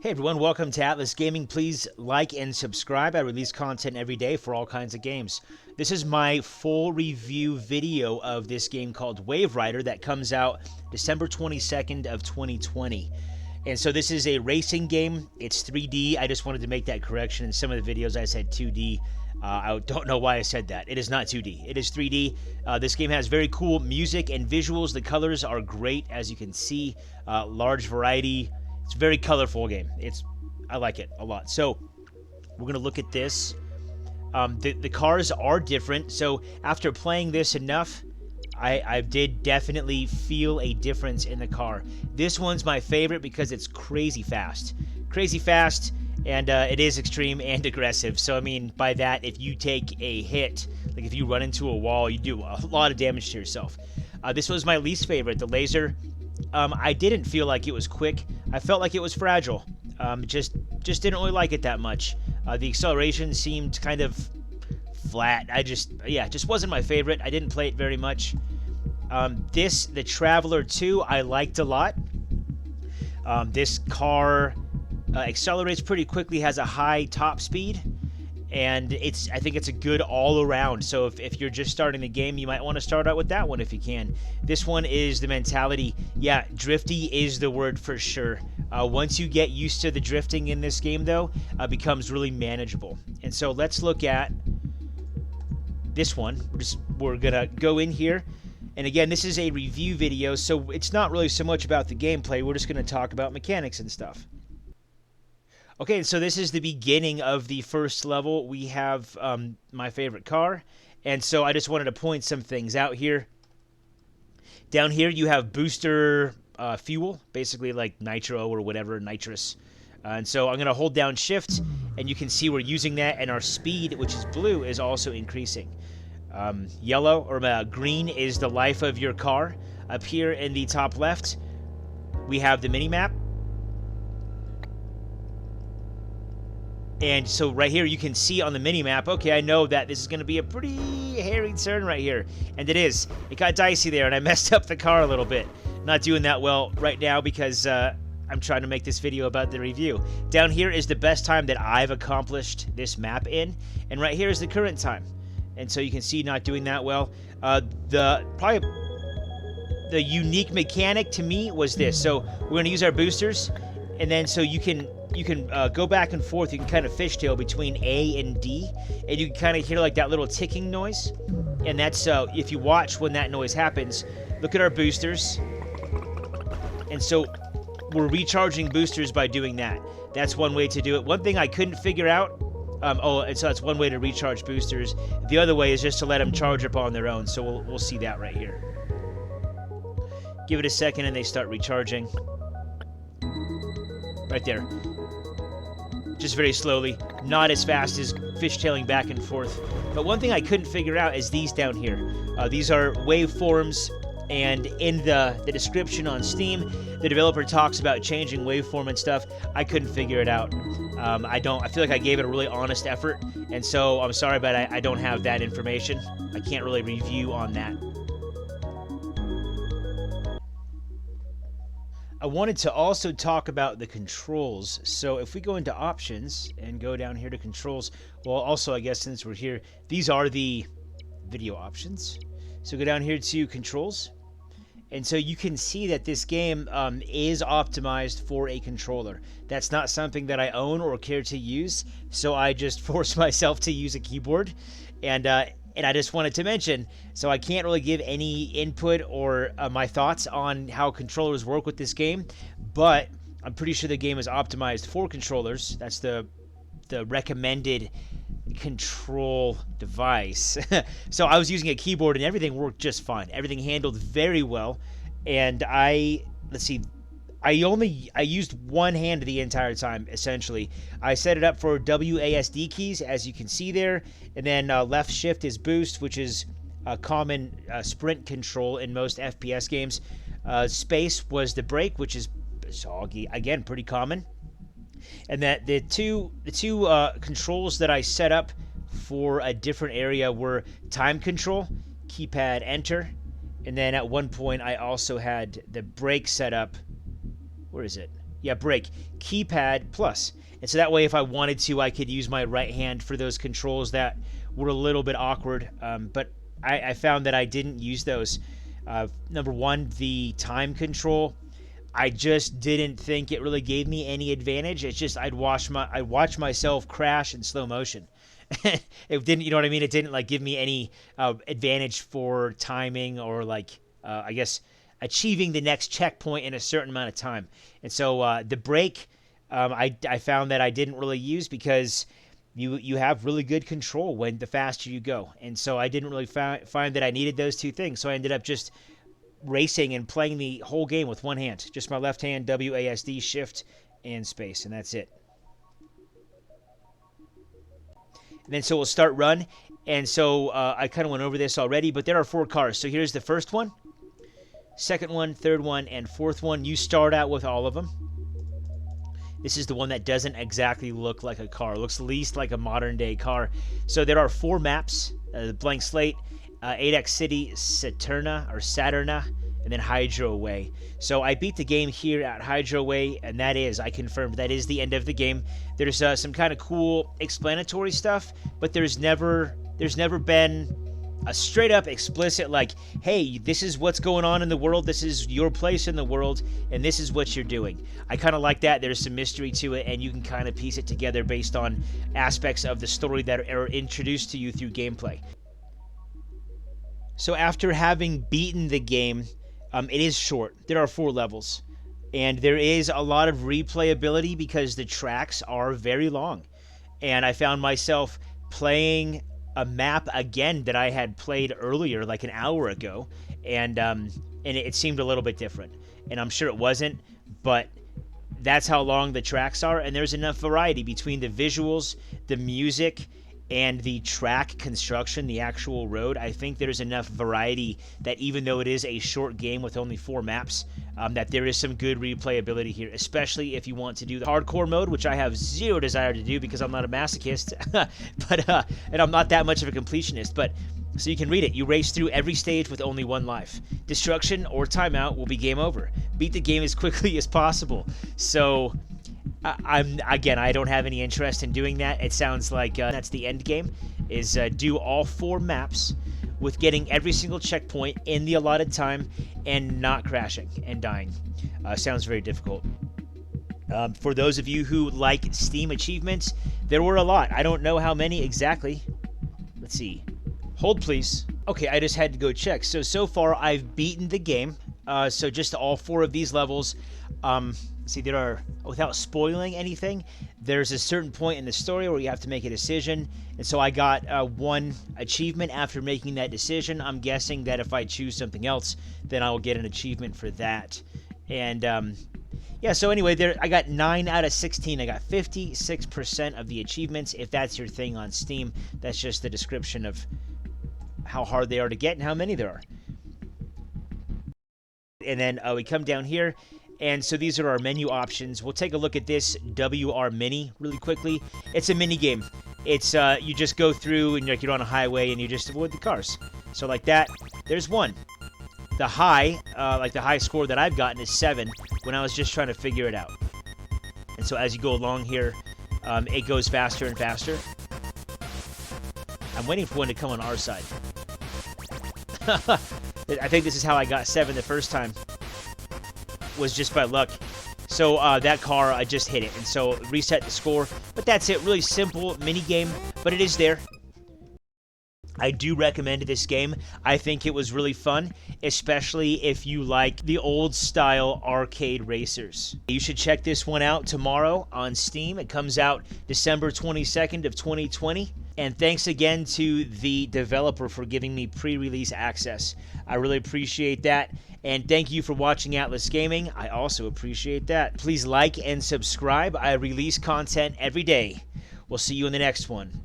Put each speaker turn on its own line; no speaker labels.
Hey everyone, welcome to Atlas Gaming. Please like and subscribe. I release content every day for all kinds of games. This is my full review video of this game called Wave Rider that comes out December 22nd of 2020. And so this is a racing game. It's 3D. I just wanted to make that correction. In some of the videos I said 2D. I don't know why I said that. It is not 2D. It is 3D. This game has very cool music and visuals. The colors are great, as you can see. Large variety. It's a very colorful game. I like it a lot. So we're gonna look at this. The cars are different. So after playing this enough, I did definitely feel a difference in the car. This one's my favorite because it's crazy fast, and it is extreme and aggressive. So I mean, by that, if you take a hit, like if you run into a wall, you do a lot of damage to yourself. This was my least favorite. The laser. I didn't feel like it was quick. I felt like it was fragile. Just didn't really like it that much. The acceleration seemed kind of flat. Just wasn't my favorite. I didn't play it very much. The Traveler 2, I liked a lot. This car accelerates pretty quickly, has a high top speed, and I think it's a good all-around. So if you're just starting the game, you might want to start out with that one if you can. This one is the mentality. Yeah, drifty is the word for sure. Once you get used to the drifting in this game, though, it becomes really manageable. And so let's look at this one. We're gonna go in here. And again, this is a review video, so it's not really so much about the gameplay. We're just gonna talk about mechanics and stuff. Okay, so this is the beginning of the first level. We have my favorite car, and so I just wanted to point some things out here. Down here, you have booster fuel, basically like nitro or whatever, nitrous. And so I'm going to hold down shift, and you can see we're using that, and our speed, which is blue, is also increasing. Yellow or green is the life of your car. Up here in the top left, we have the mini-map. And so right here, you can see on the mini-map, okay, I know that this is going to be a pretty hairy turn right here. And it is. It got dicey there, and I messed up the car a little bit. Not doing that well right now because I'm trying to make this video about the review. Down here is the best time that I've accomplished this map in. And right here is the current time. And so you can see not doing that well. Probably the unique mechanic to me was this. So we're going to use our boosters. And then so you can go back and forth. You can kind of fishtail between A and D, and you can kind of hear like that little ticking noise. And that's if you watch when that noise happens, look at our boosters. And so we're recharging boosters by doing that. That's one way to do it. One thing I couldn't figure out. And so that's one way to recharge boosters. The other way is just to let them charge up on their own. So we'll see that right here. Give it a second, and they start recharging. Right there. Just very slowly, not as fast as fishtailing back and forth. But one thing I couldn't figure out is these down here. These are waveforms, and in the description on Steam, the developer talks about changing waveform and stuff. I couldn't figure it out. I feel like I gave it a really honest effort, and so I'm sorry, but I don't have that information. I can't really review on that. I wanted to also talk about the controls. So if we go into options and go down here to controls, well, also I guess since we're here, these are the video options. So go down here to controls. And so you can see that this game is optimized for a controller. That's not something that I own or care to use, so I just force myself to use a keyboard. And I just wanted to mention, so I can't really give any input or my thoughts on how controllers work with this game, but I'm pretty sure the game is optimized for controllers. That's the recommended control device. So I was using a keyboard, and everything worked just fine. Everything handled very well, and let's see, I used one hand the entire time, essentially. I set it up for WASD keys, as you can see there, and then left shift is boost, which is a common sprint control in most FPS games. Space was the brake, which is, again, pretty common. And that the two controls that I set up for a different area were time control, keypad enter, and then at one point I also had the brake set up. Where is it? break, keypad plus. And so that way, if I wanted to, I could use my right hand for those controls that were a little bit awkward. But I found that I didn't use those. Number one, the time control, I just didn't think it really gave me any advantage. It's just I'd watch myself crash in slow motion. It didn't, you know what I mean? It didn't like give me any advantage for timing or like I guess achieving the next checkpoint in a certain amount of time. And so the break, I found that I didn't really use because you have really good control when the faster you go. And so I didn't really find that I needed those two things. So I ended up just racing and playing the whole game with one hand. Just my left hand, WASD, shift, and space, and that's it. And then so we'll start run. And so I kind of went over this already, but there are 4 cars. So here's the first one, second one, third one, and fourth one. You start out with all of them. This is the one that doesn't exactly look like a car. It looks least like a modern day car. So there are 4 maps, blank slate, 8X City, Saturna, and then Hydro Way. So I beat the game here at Hydro Way, and I confirmed, that is the end of the game. There's some kind of cool explanatory stuff, but there's never been a straight up explicit like, hey, this is what's going on in the world, this is your place in the world, and this is what you're doing. I kind of like that. There's some mystery to it, and you can kind of piece it together based on aspects of the story that are introduced to you through gameplay. So after having beaten the game, it is short. There are 4 levels, and there is a lot of replayability because the tracks are very long. And I found myself playing a map again that I had played earlier, like an hour ago, and it seemed a little bit different. And I'm sure it wasn't, but that's how long the tracks are, and there's enough variety between the visuals, the music, and the track construction, the actual road. I think there's enough variety that even though it is a short game with only 4 maps, that there is some good replayability here, especially if you want to do the hardcore mode, which I have zero desire to do because I'm not a masochist, and I'm not that much of a completionist. But so you can read it. You race through every stage with only 1 life. Destruction or timeout will be game over. Beat the game as quickly as possible. So I don't have any interest in doing that. It sounds like that's the end game, is do all 4 maps with getting every single checkpoint in the allotted time and not crashing and dying. Sounds very difficult. For those of you who like Steam achievements, there were a lot. I don't know how many exactly. Let's see. Hold, please. Okay, I just had to go check. So far, I've beaten the game. So just all 4 of these levels. See, there are, without spoiling anything, there's a certain point in the story where you have to make a decision. And so I got 1 achievement after making that decision. I'm guessing that if I choose something else, then I will get an achievement for that. And yeah, so anyway, I got 9 out of 16. I got 56% of the achievements. If that's your thing on Steam, that's just the description of how hard they are to get and how many there are. And then we come down here. And so these are our menu options. We'll take a look at this WR Mini really quickly. It's a mini game. It's you just go through and you're on a highway and you just avoid the cars. So like that, there's 1. The high, like the high score that I've gotten is 7 when I was just trying to figure it out. And so as you go along here, it goes faster and faster. I'm waiting for one to come on our side. I think this is how I got 7 the first time. Was just by luck. So that car, I just hit it, and so reset the score. But that's it. Really simple mini game, but it is there. I do recommend this game. I think it was really fun, especially if you like the old style arcade racers. You should check this one out tomorrow on Steam. It comes out December 22nd of 2020. And thanks again to the developer for giving me pre-release access. I really appreciate that. And thank you for watching Atlas Gaming. I also appreciate that. Please like and subscribe. I release content every day. We'll see you in the next one.